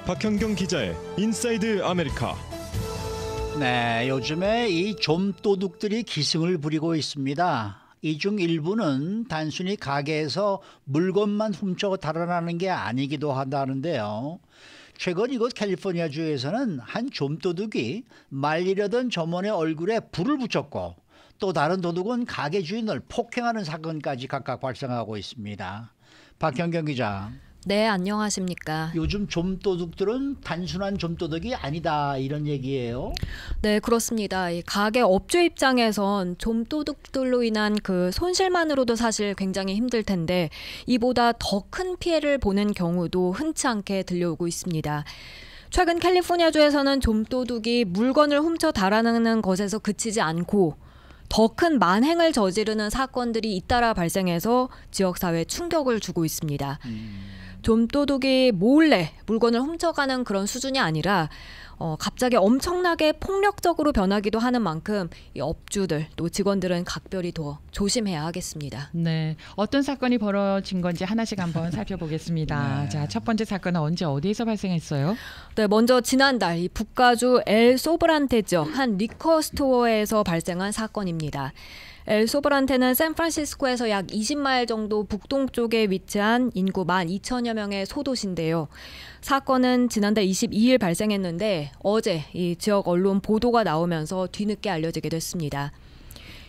박현경 기자의 인사이드 아메리카. 네, 요즘에 이 좀도둑들이 기승을 부리고 있습니다. 이 중 일부는 단순히 가게에서 물건만 훔쳐 달아나는 게 아니기도 하다는데요. 최근 이곳 캘리포니아주에서는 한 좀도둑이 말리려던 점원의 얼굴에 불을 붙였고, 또 다른 도둑은 가게 주인을 폭행하는 사건까지 각각 발생하고 있습니다. 박현경 기자. 네, 안녕하십니까. 요즘 좀도둑들은 단순한 좀도둑이 아니다, 이런 얘기예요. 네, 그렇습니다. 이 가게 업주 입장에선 좀도둑들로 인한 그 손실만으로도 사실 굉장히 힘들 텐데 이보다 더 큰 피해를 보는 경우도 흔치 않게 들려오고 있습니다. 최근 캘리포니아주에서는 좀도둑이 물건을 훔쳐 달아나는 것에서 그치지 않고 더 큰 만행을 저지르는 사건들이 잇따라 발생해서 지역사회에 충격을 주고 있습니다. 좀도둑이 몰래 물건을 훔쳐가는 그런 수준이 아니라 갑자기 엄청나게 폭력적으로 변하기도 하는 만큼 이 업주들 또 직원들은 각별히 더 조심해야 하겠습니다. 네, 어떤 사건이 벌어진 건지 하나씩 한번 살펴보겠습니다. 네. 자, 첫 번째 사건은 언제 어디에서 발생했어요? 네, 먼저 지난달 이 북가주 엘 소브란테 지역 한 리커 스토어에서 발생한 사건입니다. 엘 소브란테는 샌프란시스코에서 약 20마일 정도 북동쪽에 위치한 인구 12,000여 명의 소도시인데요. 사건은 지난달 22일 발생했는데 어제 이 지역 언론 보도가 나오면서 뒤늦게 알려지게 됐습니다.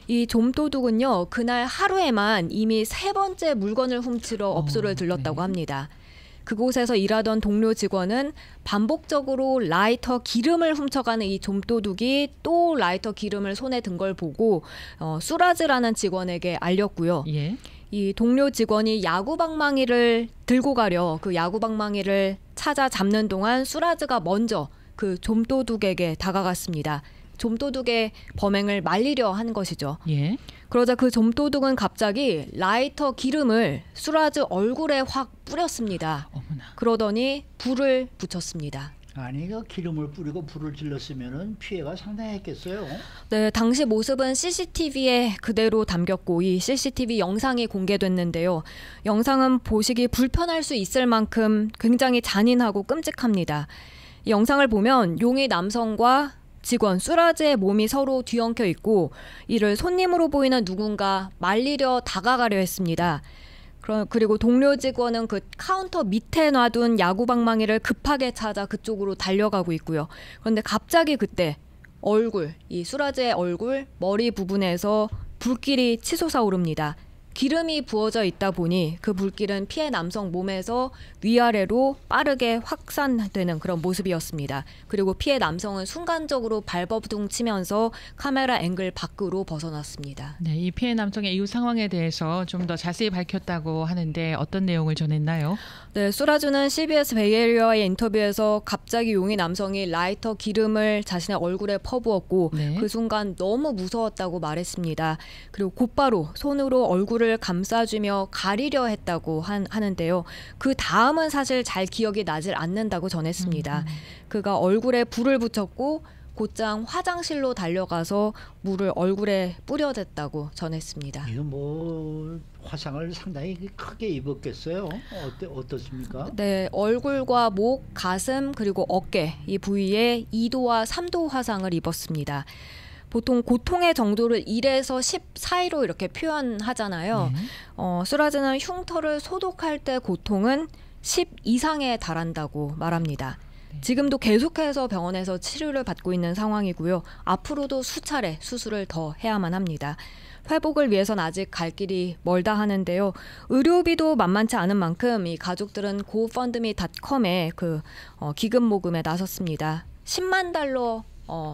이 좀도둑은요, 그날 하루에만 이미 3번째 물건을 훔치러 업소를 들렀다고 합니다. 그곳에서 일하던 동료 직원은 반복적으로 라이터 기름을 훔쳐가는 이 좀도둑이 또 라이터 기름을 손에 든 걸 보고 수라즈라는 직원에게 알렸고요. 예. 이 동료 직원이 야구방망이를 들고 가려 그 야구방망이를 찾아 잡는 동안 수라즈가 먼저 그 좀도둑에게 다가갔습니다. 좀도둑의 범행을 말리려 한 것이죠. 예. 그러자 그 좀도둑은 갑자기 라이터 기름을 수라즈 얼굴에 확 뿌렸습니다. 어머나. 그러더니 불을 붙였습니다. 아니, 그 기름을 뿌리고 불을 질렀으면 피해가 상당했겠어요. 네, 당시 모습은 CCTV에 그대로 담겼고 이 CCTV 영상이 공개됐는데요. 영상은 보시기 불편할 수 있을 만큼 굉장히 잔인하고 끔찍합니다. 이 영상을 보면 용의 남성과 직원 수라즈의 몸이 서로 뒤엉켜 있고 이를 손님으로 보이는 누군가 말리려 다가가려 했습니다. 그리고 동료 직원은 그 카운터 밑에 놔둔 야구방망이를 급하게 찾아 그쪽으로 달려가고 있고요. 그런데 갑자기 그때 이 수라즈의 얼굴, 머리 부분에서 불길이 치솟아 오릅니다. 기름이 부어져 있다 보니 그 불길은 피해 남성 몸에서 위아래로 빠르게 확산되는 그런 모습이었습니다. 그리고 피해 남성은 순간적으로 발버둥 치면서 카메라 앵글 밖으로 벗어났습니다. 네, 이 피해 남성의 이후 상황에 대해서 좀 더 자세히 밝혔다고 하는데 어떤 내용을 전했나요? 네, 수라즈는 CBS 베이에리어와의 인터뷰에서 갑자기 용의 남성이 라이터 기름을 자신의 얼굴에 퍼부었고 네. 그 순간 너무 무서웠다고 말했습니다. 그리고 곧바로 손으로 얼굴을 감싸주며 가리려 했다고 하는데요. 그 다음은 사실 잘 기억이 나질 않는다고 전했습니다. 그가 얼굴에 불을 붙였고 곧장 화장실로 달려가서 물을 얼굴에 뿌려댔다고 전했습니다. 이거 뭐 화상을 상당히 크게 입었겠어요. 어떻습니까? 네, 얼굴과 목, 가슴 그리고 어깨 이 부위에 2도와 3도 화상을 입었습니다. 보통 고통의 정도를 1에서 10 사이로 이렇게 표현하잖아요. 수라즈는 흉터를 소독할 때 고통은 10 이상에 달한다고 말합니다. 지금도 계속해서 병원에서 치료를 받고 있는 상황이고요. 앞으로도 수차례 수술을 더 해야만 합니다. 회복을 위해선 아직 갈 길이 멀다 하는데요. 의료비도 만만치 않은 만큼 이 가족들은 고펀드미닷컴에 기금 모금에 나섰습니다. 10만 달러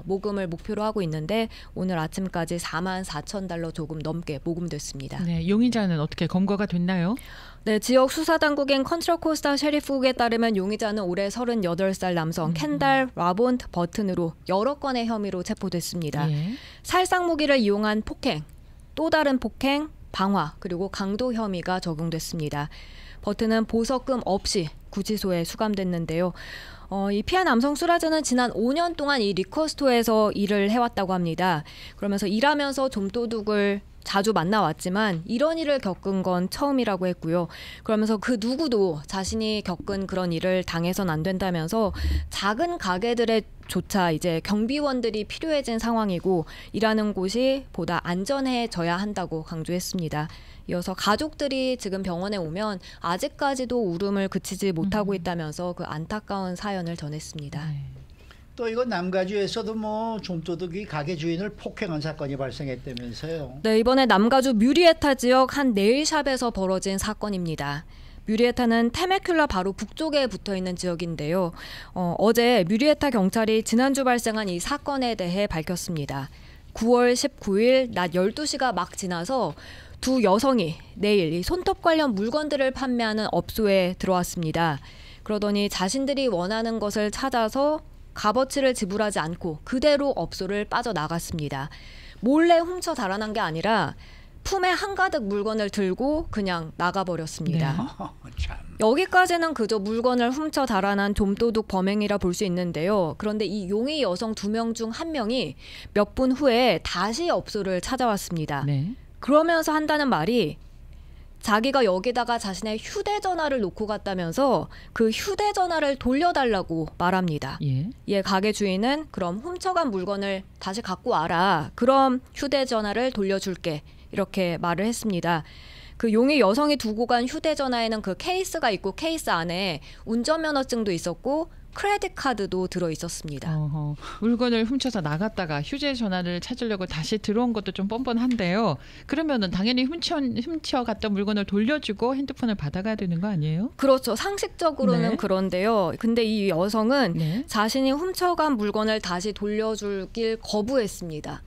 모금을 목표로 하고 있는데 오늘 아침까지 44,000달러 조금 넘게 모금됐습니다. 네, 용의자는 어떻게 검거가 됐나요? 네, 지역 수사당국인 컨트라코스타 셰리프국에 따르면 용의자는 올해 38살 남성 켄달 라본트 버튼으로 여러 건의 혐의로 체포됐습니다. 예. 살상 무기를 이용한 폭행, 또 다른 폭행, 방화, 그리고 강도 혐의가 적용됐습니다. 버튼은 보석금 없이 구치소에 수감됐는데요. 이 피해 남성 수라즈는 지난 5년 동안 이 리커스토어에서 일을 해왔다고 합니다. 그러면서 일하면서 좀도둑을 자주 만나왔지만 이런 일을 겪은 건 처음이라고 했고요. 그러면서 그 누구도 자신이 겪은 그런 일을 당해선 안 된다면서 작은 가게들에 조차 이제 경비원들이 필요해진 상황이고 일하는 곳이 보다 안전해져야 한다고 강조했습니다. 이어서 가족들이 지금 병원에 오면 아직까지도 울음을 그치지 못하고 있다면서 그 안타까운 사연을 전했습니다. 네. 또 이거 남가주에서도 뭐 좀도둑이 가게 주인을 폭행한 사건이 발생했다면서요. 네, 이번에 남가주 뮤리에타 지역 한 네일샵에서 벌어진 사건입니다. 뮤리에타는 테메큘라 바로 북쪽에 붙어있는 지역인데요. 어제 뮤리에타 경찰이 지난주 발생한 이 사건에 대해 밝혔습니다. 9월 19일 낮 12시가 막 지나서 두 여성이 내일 이 손톱 관련 물건들을 판매하는 업소에 들어왔습니다. 그러더니 자신들이 원하는 것을 찾아서 값어치를 지불하지 않고 그대로 업소를 빠져나갔습니다. 몰래 훔쳐 달아난 게 아니라 품에 한가득 물건을 들고 그냥 나가버렸습니다. 참. 여기까지는 그저 물건을 훔쳐 달아난 좀도둑 범행이라 볼 수 있는데요. 그런데 이 용의 여성 2명 중 1명이 몇 분 후에 다시 업소를 찾아왔습니다. 네. 그러면서 한다는 말이 자기가 여기다가 자신의 휴대전화를 놓고 갔다면서 그 휴대전화를 돌려달라고 말합니다. 예. 가게 주인은 그럼 훔쳐간 물건을 다시 갖고 와라. 그럼 휴대전화를 돌려줄게. 이렇게 말을 했습니다. 그 용의 여성이 두고 간 휴대전화에는 그 케이스가 있고 케이스 안에 운전면허증도 있었고 크레딧 카드도 들어 있었습니다. 물건을 훔쳐서 나갔다가 휴대전화를 찾으려고 다시 들어온 것도 좀 뻔뻔한데요. 그러면은 당연히 훔쳐갔던 물건을 돌려주고 핸드폰을 받아가야 되는 거 아니에요? 그렇죠. 상식적으로는 네. 그런데요. 근데 이 여성은 네. 자신이 훔쳐간 물건을 다시 돌려주길 거부했습니다.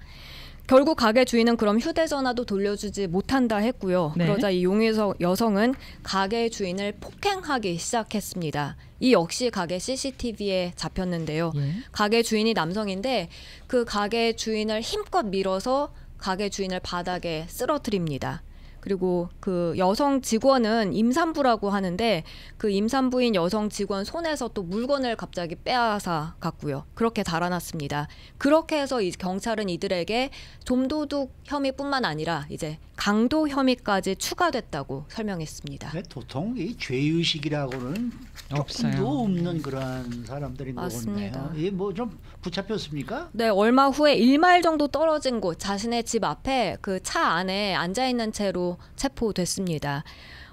결국 가게 주인은 그럼 휴대전화도 돌려주지 못한다 했고요. 네. 그러자 이 용의 여성은 가게 주인을 폭행하기 시작했습니다. 이 역시 가게 CCTV에 잡혔는데요. 예. 가게 주인이 남성인데 그 가게 주인을 힘껏 밀어서 가게 주인을 바닥에 쓰러뜨립니다. 그리고 그 여성 직원은 임산부라고 하는데 그 임산부인 여성 직원 손에서 또 물건을 갑자기 빼앗아 갔고요. 그렇게 달아났습니다. 그렇게 해서 이 경찰은 이들에게 좀도둑 혐의뿐만 아니라 이제 강도 혐의까지 추가됐다고 설명했습니다. 네, 도통 이 죄의식이라고는 없어요. 조금도 없는 그러한 사람들인 맞습니다. 거군요. 이게 뭐 좀 붙잡혔습니까? 네, 얼마 후에 1마일 정도 떨어진 곳 자신의 집 앞에 그 차 안에 앉아 있는 채로 체포됐습니다.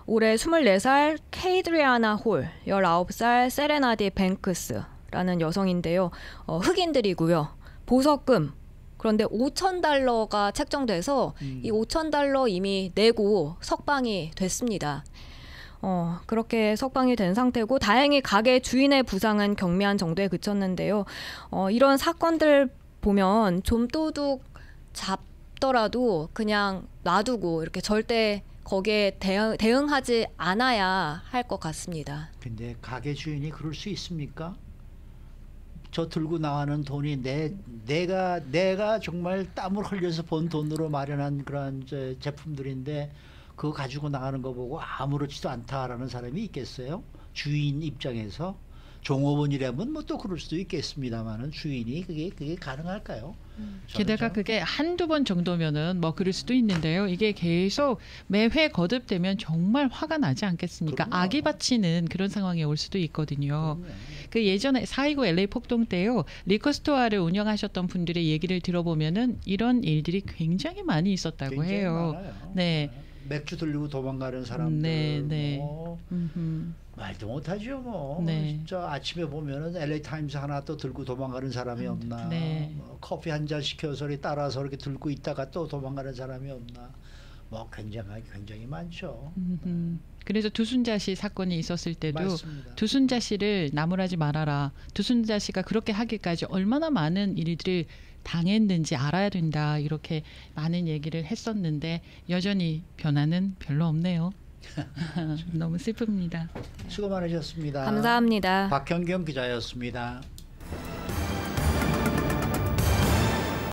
올해 24살 케이드리아나 홀, 19살 세레나디 뱅크스라는 여성인데요. 흑인들이고요. 보석금 그런데 $5,000가 책정돼서 이 $5,000 이미 내고 석방이 됐습니다. 그렇게 석방이 된 상태고 다행히 가게 주인의 부상은 경미한 정도에 그쳤는데요. 이런 사건들 보면 좀도둑 잡더라도 그냥 놔두고 이렇게 절대 거기에 대응하지 않아야 할 것 같습니다. 근데 가게 주인이 그럴 수 있습니까? 저 들고 나가는 돈이 내가 정말 땀을 흘려서 번 돈으로 마련한 그런 제품들인데 그거 가지고 나가는 거 보고 아무렇지도 않다라는 사람이 있겠어요? 주인 입장에서 종업원이라면 뭐 또 그럴 수도 있겠습니다만은 주인이 그게 가능할까요? 게다가 그게 한두 번 정도면은 뭐 그럴 수도 있는데요. 이게 계속 매회 거듭되면 정말 화가 나지 않겠습니까? 그럼요. 악이 받치는 그런 상황이 올 수도 있거든요. 그럼요. 그 예전에 4.29 LA 폭동 때요. 리커스토어를 운영하셨던 분들의 얘기를 들어보면은 이런 일들이 굉장히 많이 있었다고 굉장히 해요. 많아요. 네. 맥주 들리고 도망가는 사람들 네. 뭐 말도 못하죠 뭐. 네. 진짜 아침에 보면은 LA 타임스 하나 또 들고 도망가는 사람이 없나. 네. 뭐 커피 한 잔 시켜서 따라서 이렇게 들고 있다가 또 도망가는 사람이 없나. 뭐 굉장히 많죠. 그래서 두순자 씨 사건이 있었을 때도 맞습니다. 두순자 씨를 나무라지 말아라. 두순자 씨가 그렇게 하기까지 얼마나 많은 일들을 당했는지 알아야 된다. 이렇게 많은 얘기를 했었는데 여전히 변화는 별로 없네요. 너무 슬픕니다. 수고 많으셨습니다. 감사합니다. 박현경 기자였습니다.